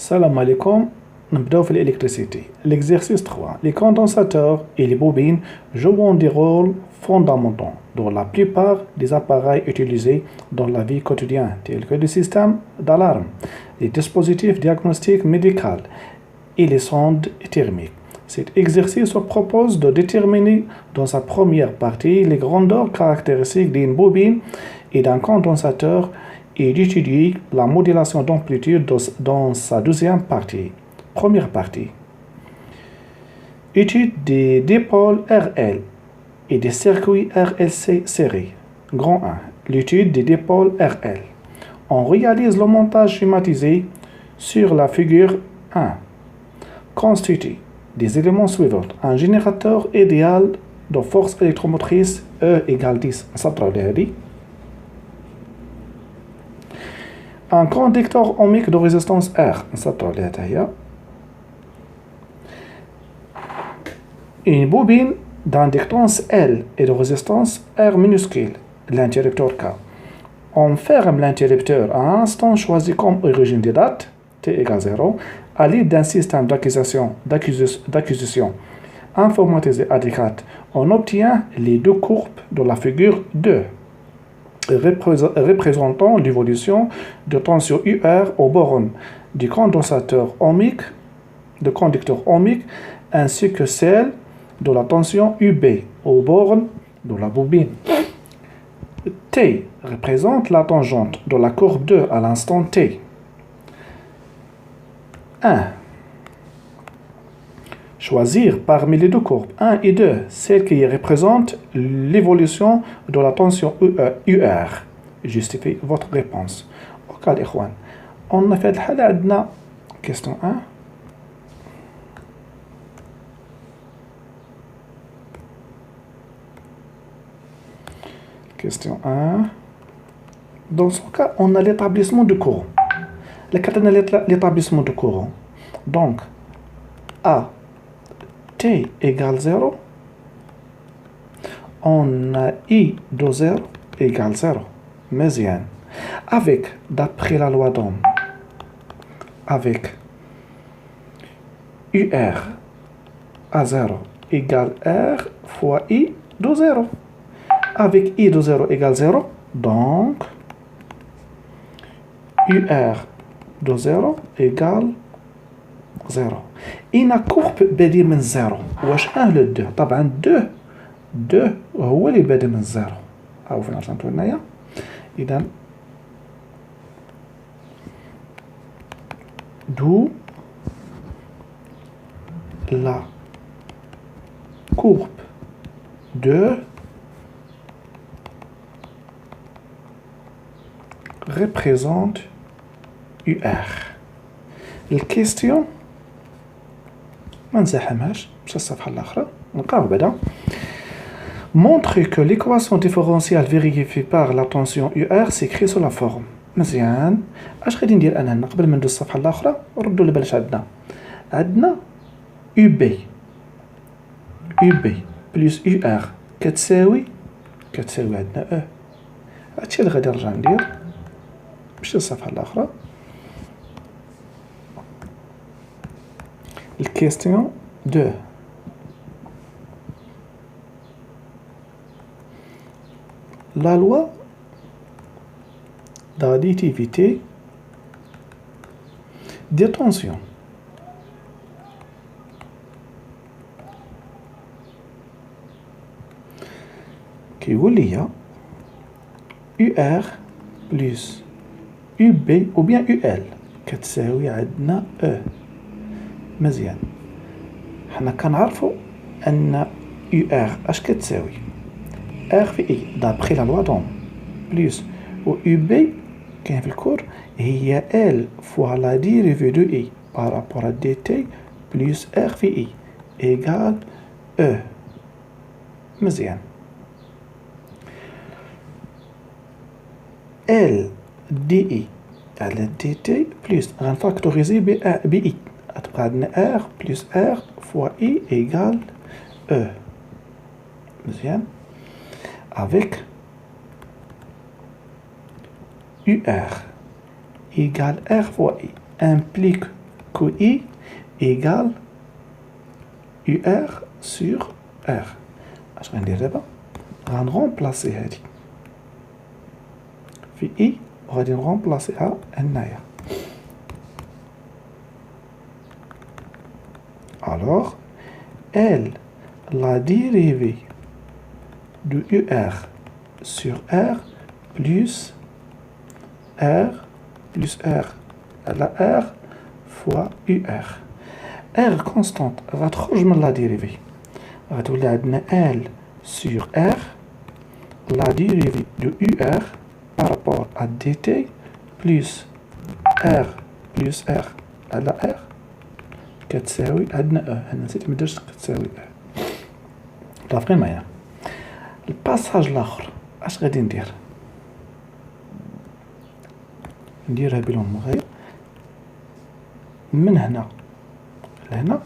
Salam alaikum, نبدأ في l'électricité. L'exercice 3. Les condensateurs et les bobines jouent des rôles fondamentaux dans la plupart des appareils utilisés dans la vie quotidienne, tels que les systèmes d'alarme, les dispositifs diagnostiques médicaux et les sondes thermiques. Cet exercice propose de déterminer dans sa première partie les grandeurs caractéristiques d'une bobine et d'un condensateur et d'étudier la modulation d'amplitude dans sa deuxième partie. Première partie. Étude des dipôles RL et des circuits RLC serrés. Grand 1. L'étude des dipôles RL. On réalise le montage schématisé sur la figure 1. Constitue des éléments suivants. Un générateur idéal de force électromotrice E égale 10. Un conducteur ohmique de résistance R. Une bobine d'inductance L et de résistance R minuscule, l'interrupteur K. On ferme l'interrupteur à un instant choisi comme origine de date, T égale 0, à l'aide d'un système d'acquisition informatisé adéquat. On obtient les deux courbes de la figure 2, représentant l'évolution de tension UR aux bornes du condensateur ohmique, de conducteur ohmique, ainsi que celle de la tension UB aux bornes de la bobine. T représente la tangente de la courbe 2 à l'instant T. 1. Choisir parmi les deux courbes 1 et 2 celle qui représente l'évolution de la tension UR. Justifiez votre réponse. Ok, les ikhwan. On a fait la question 1. Question 1. Dans ce cas, on a l'établissement du courant. L'établissement du courant. Donc, A, T égale 0. On a I de 0 égale 0. Méziane. Avec, d'après la loi d'Ohm, avec UR à 0 égale R fois I de 0. Avec I de 0 égale 0, donc UR de 0 égale 0. إن كورب بادي من 0 واش 1 ل 2 طبعا 2 هو اللي بادي من 0 هاو فين رسمتو هنايا إذا d'où la courbe de représente UR. La question ما نزاحمهاش مش الصفحة الأخرى نقراو بعدا. Montre que l'équation différentielle vérifiée par la tension UR s'écrit sous la forme. مزيان. اش غادي ندير انا هنا قبل ما ندوز الصفحة الأخرى ردوا لي باش عندنا UB بلس UR كتساوي عندنا E. هادشي اللي غادي نرجع ندير مش الصفحة الأخرى. Question 2. La loi d'additivité des tensions. Qui est UR plus UB ou bien UL كتساوي عندنا E. مزيان. حنا كنعرفو أن UR اش كتساوي R في I d'après la loi d'Ohm plus و UB كاين في الكور هي L fois la dérivée de I par rapport à dt plus R في I égale E. مزيان. L dI على dt plus غنفاكتوريزي ب I تبقى عندنا R plus R fois I égale E. مزيان. Avec UR égale R fois I implique QI égale UR sur R. اش غندير دابا غنغومبلاسي هادي في I وغادي نغومبلاسيها هنايا. Alors, L, la dérivée de UR sur R plus R à la R fois UR. R constante, غتخرج من la dérivée. غتولي عندنا L sur R, la dérivée de UR par rapport à dt plus R à la R كتساوي عندنا هنا نسيت ما درتش كتساوي متفقين معايا. الباساج الاخر اش غادي نديرها بلون مغاير. من هنا لهنا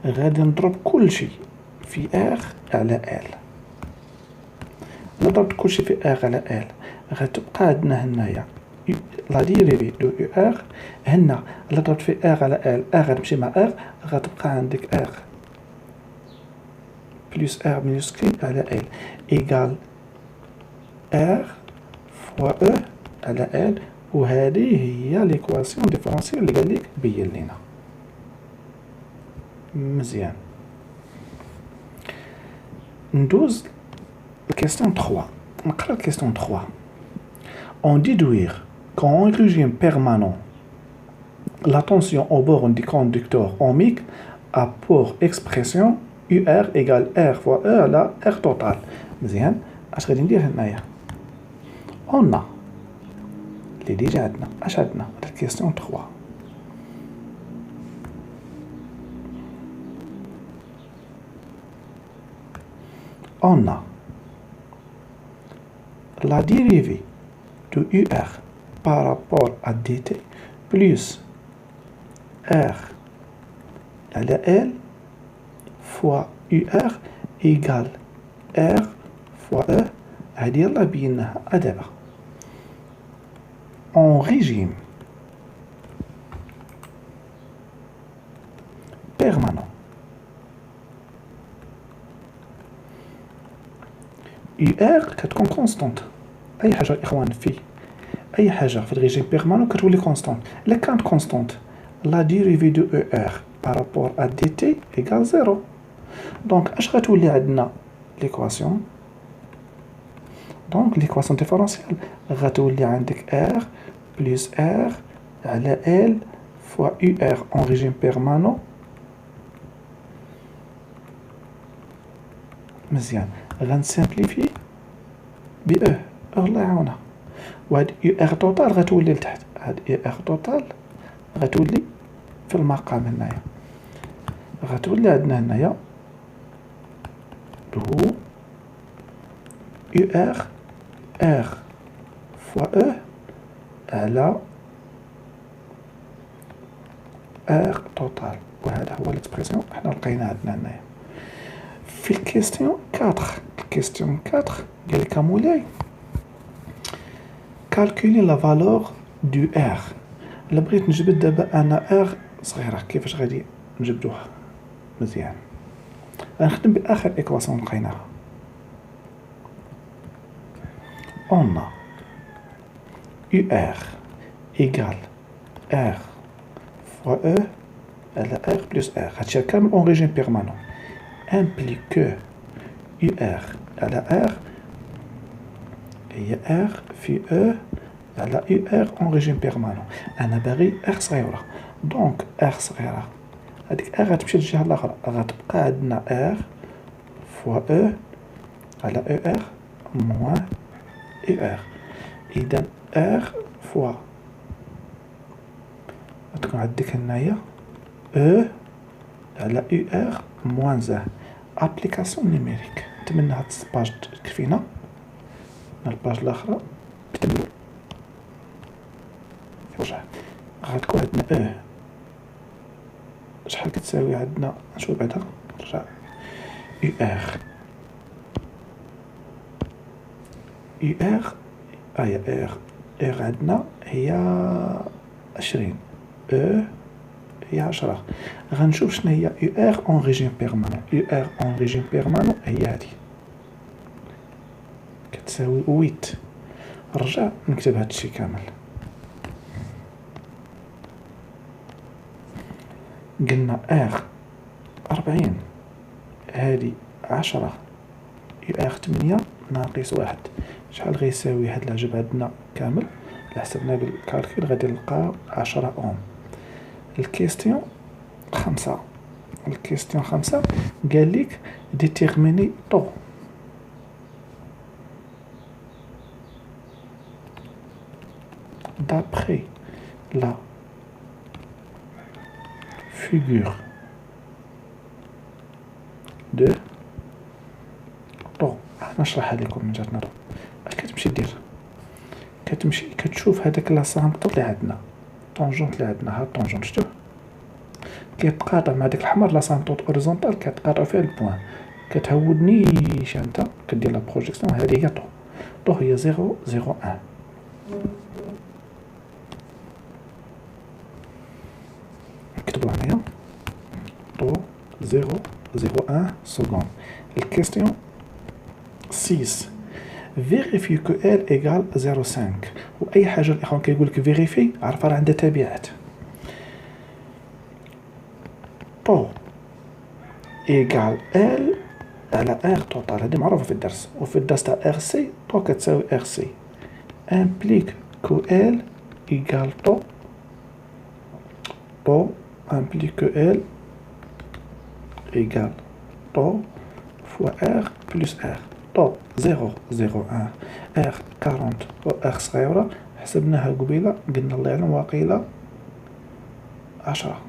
غادي نضرب كل شيء في ار على ال. ضربت كل شيء في ار على ال غتبقى عندنا هنايا لا ديريفي دو ار. هنا الا ضربت في ار على ال ار غتمشي مع ار غتبقى عندك ار بلس ار مينوسكيل على ال ايكال ار فوا او على ال. وهذه هي ليكواسيون ديفرونسيال اللي قال لك بين لينا مزيان. ندوز الكيستيون 3. نقرا الكيستيون 3. On déduire qu'en régime permanent, la tension au borne du conducteur ohmique a pour expression UR égale R fois E à la R total. مزيان. اش غادي ندير هنايا؟ on a اللي ديجا عندنا اش عندنا الكيستيون 3. on a la dérivée de UR par rapport à dt plus R à la L fois UR égale R fois E. هذه يلا بيناها دابا. en régime permanent UR كتكون كونستانت. اي حاجه اخوان في اي حاجه في الريجيم بيرمانون كتولي كونستانت. الا كانت كونستانت لا ديريفي دو او ار بارابور ا دي تي ايكال زيرو. دونك اش غتولي عندنا ليكواسيون؟ دونك ليكواسيون ديفرونسيال غتولي عندك ار بلس ار على ال فوا يو ار اون ريجيم بيرمانون. مزيان. غنسامبليفي ب او الله يعاونها. وهاد يو ار توتال غتولي لتحت. هاد يو ار توتال غتولي في المقام هنايا. غتولي عندنا هنايا هو يو ار ار فوا او على ار توتال. وهذا هو ليكسبرسيون حنا لقينا عندنا هنايا في الكيستيون 4. الكيستيون 4 قال لك مولاي كالكولي لا فالور دو ار. الا بغيت نجبد دابا انا ار صغيره كيفاش غادي نجبدوها؟ مزيان. غنخدم باخر ايكواسيون لقيناها. on a UR égale R fois E à la R plus R. هادشي كامل en régime permanent implique que UR à la R هي R في E على UR en régime permanent. أنا باغي R صغيرة. دونك R صغيرة هاديك R غتمشي للجهة الأخرى غتبقى عندنا R fois E على ER moins UR. إذا R fois غتكون عندك هنايا E على UR moins 1. ابليكاسيون نيميريك. نتمنى هاد الباج تكفينا. الباج الاخرى بالتمرين رجع غتكون عندنا او شحال كتساوي عندنا نشوف بعدا نرجع يو ار ار عندنا هي 20 او هي 10. غنشوف شنو هي يو ار اون ريجيم بيرمانون. يو ار اون ريجيم بيرمانون هي هادي كتساوي 8. نرجع نكتب هادشي كامل. قلنا ار 40 هادي 10 يو ار 8 ناقص 1 شحال غيساوي؟ هاد العجب عندنا كامل إلا حسبنا بالكالكول غادي نلقاو 10 اوم. الكيستيون 5 قال لك ديتيرميني طو d'après la figure de طو. نشرحها لكم من جهة نظر. كتمشي دير كتمشي كتشوف هذاك لاسامبطور اللي عندنا طونجونت اللي عندنا ها الطونجونت شتو كيتقاطع مع داك الحمر لاسامبطور اوريزونتال كيتقاطع فيها البوان كتهود نيشان انت كدير لا بروجيكسيون. هذه هي طو هي 0 0 1. نكتبو هنايا طو 0 0 1 seconde. الكيستيون 6 vérifie que L égale 0,5 وأي حاجة الإخوان كيقول لك vérifie عرف راه عندها تبعات. طو إيكال L على R توتال هذه معروفة في الدرس. وفي الدرس تاع R C طو كتساوي R C implique que L égale طو implique que L égale طو fois R plus R. طو 0 0 1 R 40 و R صغيرة حسبناها قبيلة قلنا الله يعلم واقيلة 10.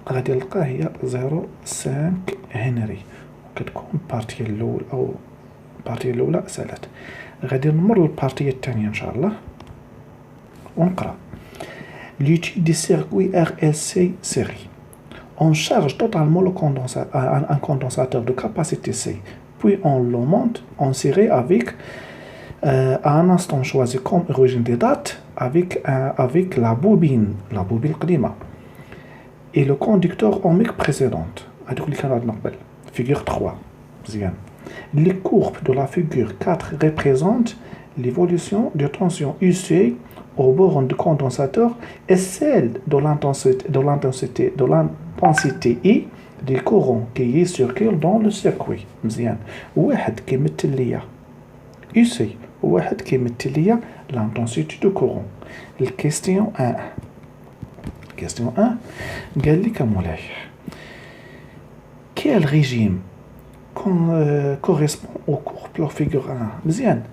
غادي نلقاها هي 0.5 هنري وكتكون البارتية الأولى أو البارتية الأولى سالت. غادي نمر للبارتية الثانية إن شاء الله ونقرأ. L'étude des circuits RLC série. On charge totalement un condensateur de capacité C, puis on le monte en série avec, à un instant choisi comme origine des dates, avec la bobine قديمة et le conducteur ohmique précédente. Figure 3. Les courbes de la figure 4 représentent l'évolution de tension UC au borne du condensateur et celle de l'intensité I des courants qui circulent dans le circuit. مزيان. واحد كيمثل ليا UC وواحد كيمثل ليا l'intensité du courant. الكيستيون 1 قال لي كمولاي quel régime correspond aux courbes de figure 1. مزيان.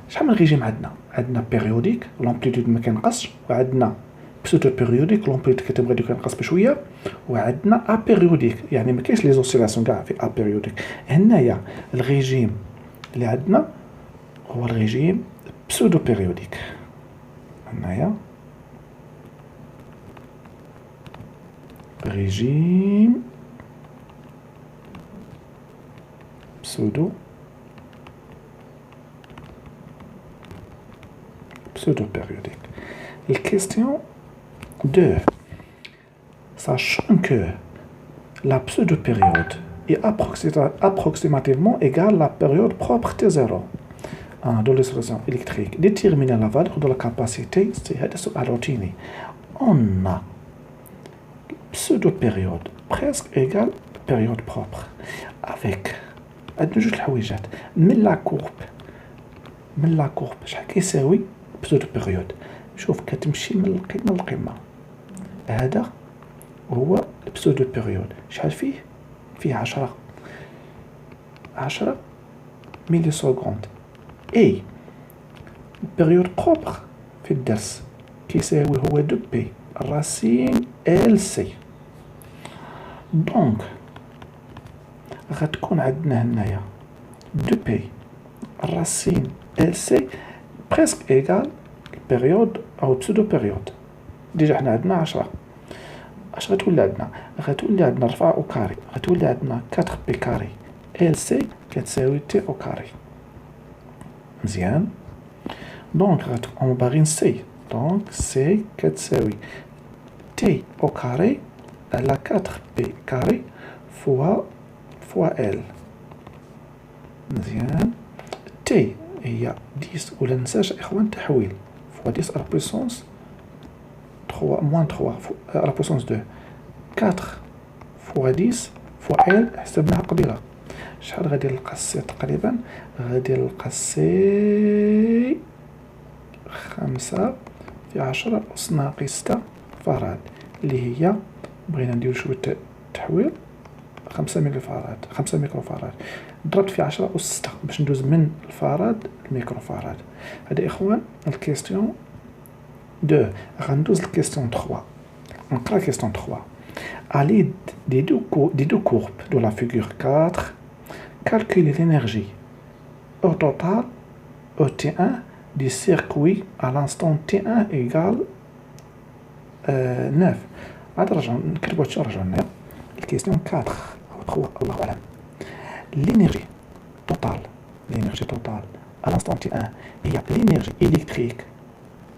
شحال من ريجيم عندنا بيريوديك لامبليتود ما كينقصش وعندنا بسودو بيريوديك لامبليتود كتبغي كينقص بشويه وعندنا ابيريوديك يعني ما كاينش لي زوسيلاسيون كاع في ابيريوديك. هنايا الريجيم اللي عندنا هو الريجيم بسودو بيريوديك. هنايا ريجيم pseudo périodique. La question 2. Sachant que la pseudo-période est approximativement égale à la période propre T0 de l'expression électrique, déterminer la valeur de la capacité, c'est un routine. On a pseudo-période presque égale période propre avec عندنا جوج الحويجات من لا كورب شحال كيساوي بسودو بيريود. شوف كتمشي من القمه للقمه. هذا هو البسودو بيريود شحال فيه 10 ملي سكوند. اي البيريود بروبر في الدرس كيساوي هو 2 بي راسين ال سي. دونك غتكون عندنا هنايا 2 بي راسين ال سي بريسك ايغال بيريود او بسودو بيريود. ديجا حنا عندنا 10. اش غتولي عندنا؟ غتولي عندنا 4 او كاري غتولي عندنا 4 بي كاري ال سي كتساوي تي او كاري. مزيان. دونك غتكون باغي نسي دونك سي كتساوي تي او كاري على 4 بي كاري فوا ال. مزيان. تي هي 10 ولا ننساش اخوان تحويل فوا 10 على بويسونس 3 موان 3 على بويسونس 2 4 فوا 10 فوا ال حسبناها قبيله. شحال غادي نلقى السي تقريبا؟ غادي نلقى السي 5 في 10 أس ناقص 6 فراد اللي هي بغينا نديرو شوية تحويل 5 ميكرو فراد ضربت في 10 أس 6 باش ندوز من الفراد الميكرو فراد. هذا إخوان الكيستيون 2. غندوز الكيستيون 3. نقرا كيستيون 3. À l'aide des deux courbes de la figure 4, calculez l'énergie au total au T1 du circuit à l'instant T1 égale 9. عاد نرجعو نكتبو هادشي نرجعو هنايا الكيستيون 4 أو 3 الله أعلم. L'énergie totale à l'instant T1 هي l'énergie électrique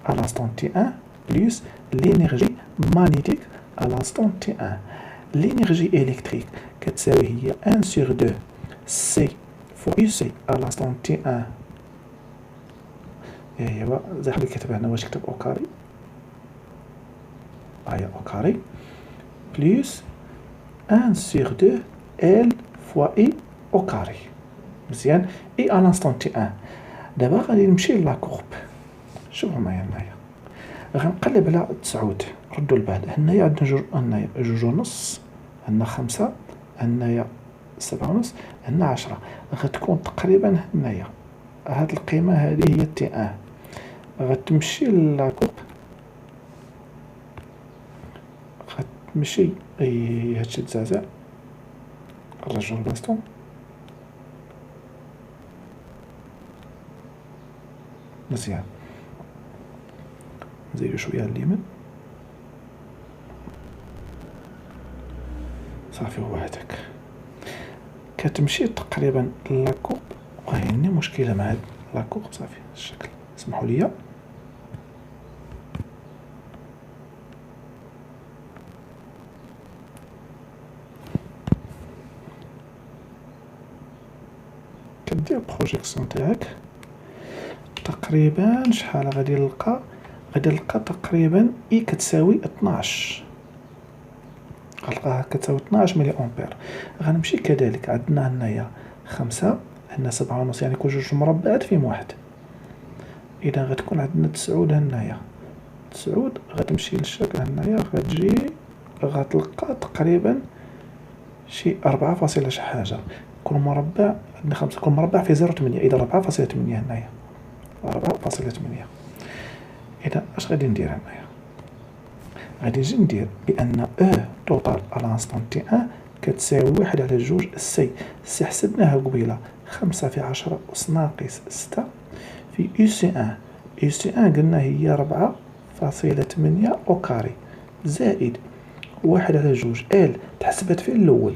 à l'instant T1 plus l'énergie magnétique à l'instant T1. L'énergie électrique كتساوي هي 1 sur 2 C fois UC à l'instant T1. ايوا زي حنا كتبها هنا واش كتب او كاري هيا او كاري بلس 1 sur 2 L fois I au carré. مزيان. اي à l'instant T1. دابا غادي نمشي لا كورب. شوفوا معايا هنايا غنقلب على 9. ردوا البال هنايا عندنا هنايا 2.5 هنا 5 هنايا 7.5 هنا 10 غتكون تقريبا هنايا هاد القيمة هذه هي تي ان. غتمشي لاكوب غتمشي هادشي تزعزع. نرجعو لبلاصتو مزيان. نزيدو شوية اليمين صافي. هو هداك كتمشي تقريبا لاكوب. وعندي مشكلة مع هاد لاكوب صافي الشكل اسمحوا لي. كدير بروجيكسيون تاعك تقريبا شحال غادي نلقى تقريبا اي كتساوي 12. غنلقاها كتساوي 12 ملي امبير. غنمشي كذلك عندنا هنايا 5 هنا 7.5 يعني كل جوج مربعات فيهم واحد. اذا غتكون عندنا 9 هنايا 9 غتمشي للشكل هنايا غتجي غتلقى تقريبا شي 4 فاصلة شي حاجه. كل مربع عندنا 5 كل مربع فيه 0.8 اذا 4.8 هنايا 4.8. اذا اش غادي ندير هنايا؟ غادي نجي ندير بان او توتال على انستون تي ان كتساوي 1 على 2 سي حسبناها قبيله 5 في 10 أس ناقص 6 في يو سي ان. يو سي ان قلنا هي 4.8 او كاري زائد 1 على 2 ال تحسبت في الاول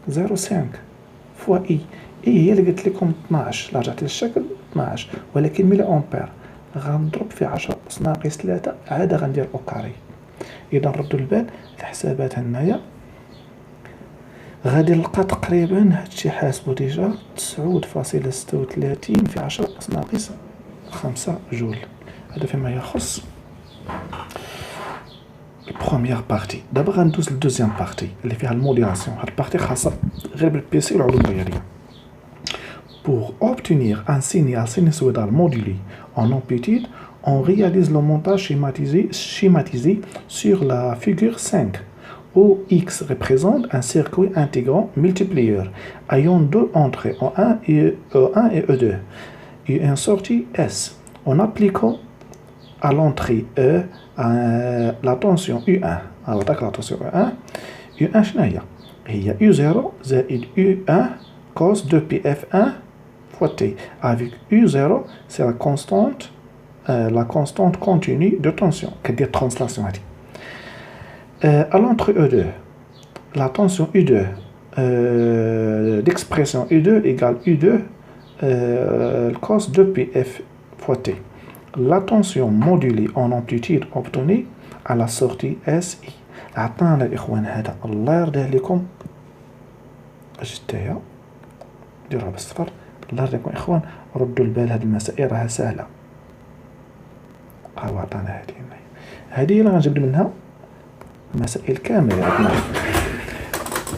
0.5 فوا اي هي اللي قلت لكم 12. رجعت للشكل 12 ولكن ملي امبير غنضرب في 10 أس ناقص 3 عاد غندير او كاري. اذا نردوا البال الحسابات هنايا غادي نلقى تقريبا هادشي حاسبو ديجا 9.36 في 10 أس ناقص 5 جول. هذا فيما يخص البروميير بارتي. دابا غندوز للدوزيام بارتي اللي فيها الموديلاسيون. هاد البارتي خاصه غير بالبيسي والعلوم الرياضيه. Pour obtenir un signal sinusoïdal modulé en amplitude, on réalise le montage schématisé sur la figure 5, où X représente un circuit intégrant multiplieur ayant deux entrées E1 et E2 et une sortie S. En appliquant à l'entrée E la tension U1. Alors, la tension U1 شنو هي U0 زائد U1 cos 2πf1 fois T. Avec U0, c'est la constante continue de tension. Qu'est-ce que translation a dit? À l'entrée E2, la tension U2, l'expression U2 égale U2 cos 2πf fois T. la tension modulée en amplitude obtenue à la sortie SI. عطانا الإخوان هذا الله يرضيه لكم. اش نتايا ديروها بالصفر. الله يرضيكم إخوان ردوا البال، هاد المسائل راها سهلة. هاو عطانا هادي هادي اللي غنجبد منها مسائل كاملة عندنا.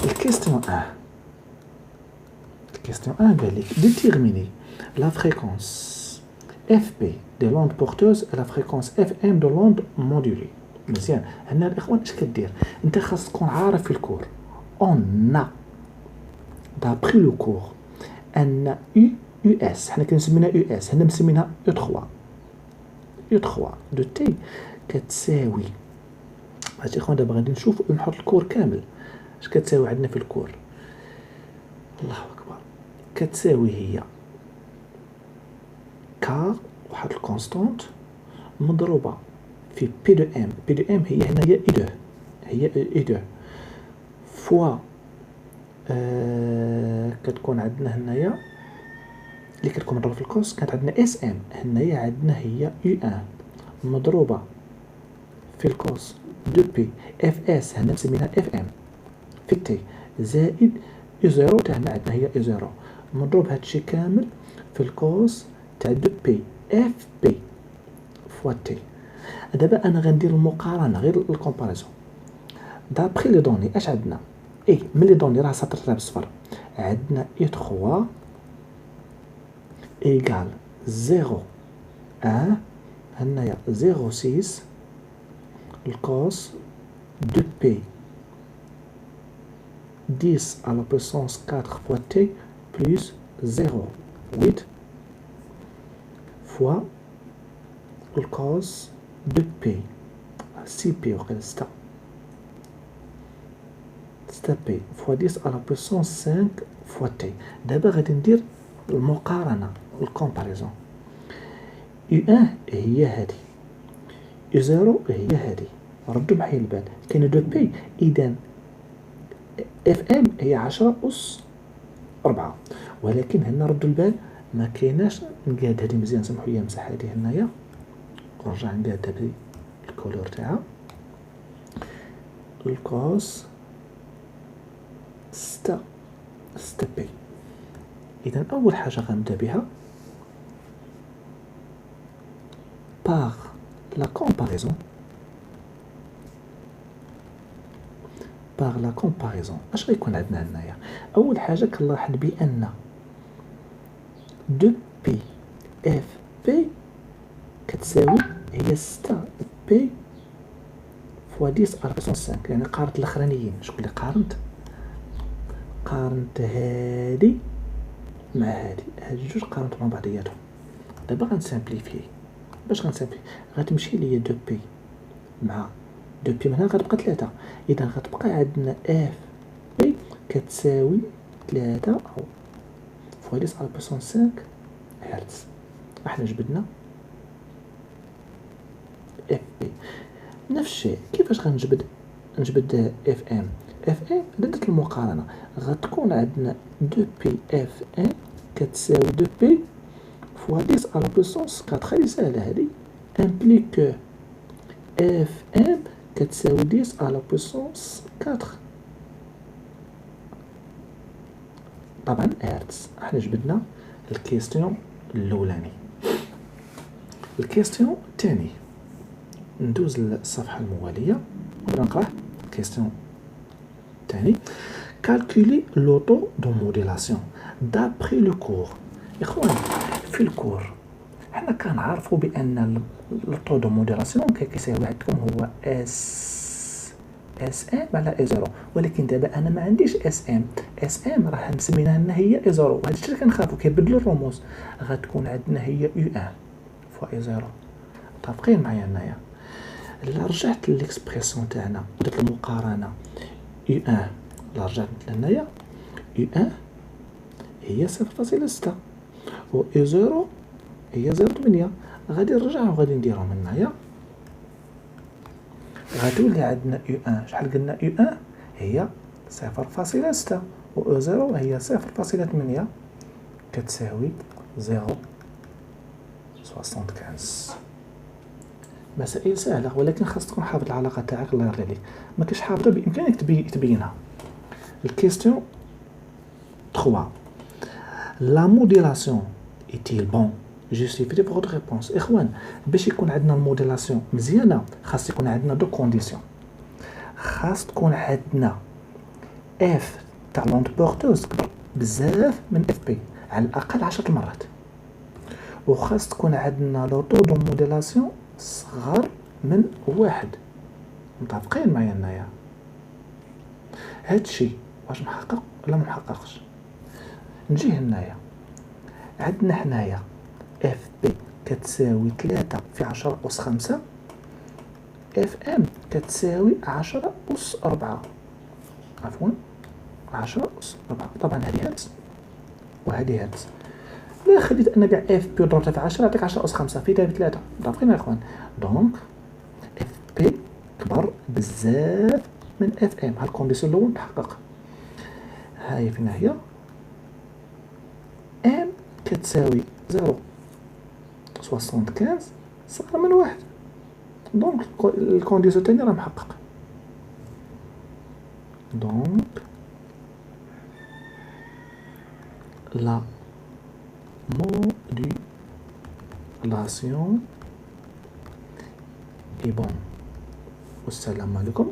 الكيستيون 1 قال لك déterminer la fréquence FP de l'onde porteuse et la fréquence FM de l'onde modulée. مزيان. هنا الإخوان اش كدير؟ انت خاص تكون عارف في الكور on a d'après le cours ان US حنا كنسمينها US، هنا مسمينها U3 دو تي كتساوي. هادشي اخوان دابا غادي نشوف نحط الكور كامل اش كتساوي عندنا في الكور. الله اكبر. كتساوي هي كار واحد الكونستانت مضروبه في بي دو ام. بي دو ام هي هنايا اي دو فوا كتكون عندنا هنايا اللي كتكون مضروبه في الكوس، كانت عندنا اس ام، هنايا عندنا هي يو ان مضروبه في الكوس دو بي اف اس، هنا نسميها اف ام في تي زائد يو زيرو تاع هنا عندنا هي يو زيرو مضروب هادشي كامل في الكوس تاع دو بي اف بي فوا تي. دابا انا غندير المقارنه غير الكومباريزون دابخي لي دوني. اش عندنا؟ من لي دوني راه سطرتها بالصفر. عندنا اي 3 ايكال 0 1 هنايا 0.6 الكوس دو بي 10 à la puissance 4 fois t plus 0.8 fois le cos de p 6p وقيلا 6 p fois 10 à la puissance 5 fois t. دابا غادي ندير المقارنة الكومباريزون. U1 هي هادي، U0 هي هادي. ردوا معايا البال كاين دو بي، إذا اف ام هي 10 أس 4، ولكن هنا ردوا البال ما كايناش نقاد هادي مزيان. سمحوا لي نمسح هادي هنايا ونرجع نقادها بالكولور تاعها. الكوس 6 بي. إذا أول حاجة غنبدا بها par la comparaison. اش غيكون عندنا هنايا؟ اول حاجه كنلاحظ بان دو بي اف بي كتساوي هي 6 بي فوا 10 على 5. يعني قارنت الاخرانيين. شكون اللي قارنت هادي مع هادي جوج قارنت مع بعضياتهم. دابا غنسامبليفي. باش غنسامبلي غتمشي ليا دو بي مع دو بي من هنا غتبقى 3. اذا غتبقى عندنا اف بي كتساوي 3 او فوا 10 على بوسون 5 هرتز. احنا جبدنا اف بي. نفس الشيء كيفاش غنجبد اف ام. درت المقارنه غتكون عندنا دو بي اف ام كتساوي دو بي فوا 10 على بوسون 4. خلي سهله هذه. امبليك اف ام كتساوي 10 على بويسونس 4 طبعا هرتز. احنا جبدنا الكيستيون الاولاني. الكيستيون الثاني ندوز للصفحه المواليه ونقرا الكيستيون الثاني. كالكولي لوطو دو موديلاسيون دابري لو كور. اخوان في الكور حنا كنعرفوا بان الطو دو موديلاسيون كيساوي عندكم هو اس ام على اي زيرو، ولكن دابا انا ما عنديش اس ام راه مسميناها لنا هي اي زيرو. وهذا الشيء اللي كنخافوا كيبدلوا الرموز. غتكون عندنا هي يو ان فوا اي زيرو. متفقين معايا هنايا؟ الا رجعت للإكسبريسيون تاعنا درت المقارنه يو ان، الا رجعت لهنايا يو ان هي 0.6 و اي زيرو هي 0.8. غادي نرجعو وغادي نديرهم هنايا. غتولي عندنا يو ان شحال قلنا يو ان هي 0.6 و او زيرو هي 0.8 كتساوي 0.75. مسائل سهله ولكن خاص تكون حافظ العلاقه تاعك. الله يرضي عليك ما كاش حافظها بامكانك تبينها. الكيستيون 3 لا موديلاسيون est-il bon justifie votre réponse. اخوان باش يكون عندنا الموديلاسيون مزيانه خاص يكون عندنا دو كونديسيون. خاص تكون عندنا اف تاع لونت بورتوز كبر بزاف من اف بي على الاقل 10 مرات، وخاص تكون عندنا لو طو دو موديلاسيون صغر من 1. متفقين معايا هنايا؟ هادشي واش محقق ولا ما محققش؟ نجي هنايا عندنا حنايا اف بي كتساوي 3 في 10 أس 5، اف ام كتساوي 10 أس 4، عفوا 10 أس 4. طبعا هذه هرتز وهذه هرتز. لا خليت انا كاع اف بي ضربتها في 10 يعطيك 10 أس 5 في 3. متفقين يا اخوان؟ دونك اف بي كبر بزاف من اف ام. هاد الكونديسيون الاول تحقق. هاي فين هي؟ ام كتساوي 0.75 صغر من 1. دونك الكونديسيون الثاني راه محقق. دونك لا موديلاسيون اي بون. والسلام عليكم.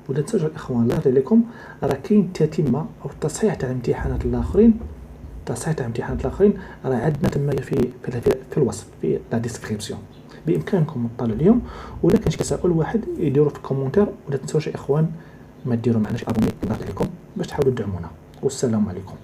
ولا تنساوش الاخوان الله يرضي عليكم راه كاين التتمه او التصحيح تاع الامتحانات الاخرين. راه عندنا تما في الوصف في لا ديسكريبسيون. بامكانكم تطلعوا اليوم. ولا كان شي تساؤل واحد يديروا في الكومونتير. ولا تنساوش اخوان ما ديروا معنا شي ابوني الله يرضي عليكم باش تحاولوا تدعمونا. والسلام عليكم.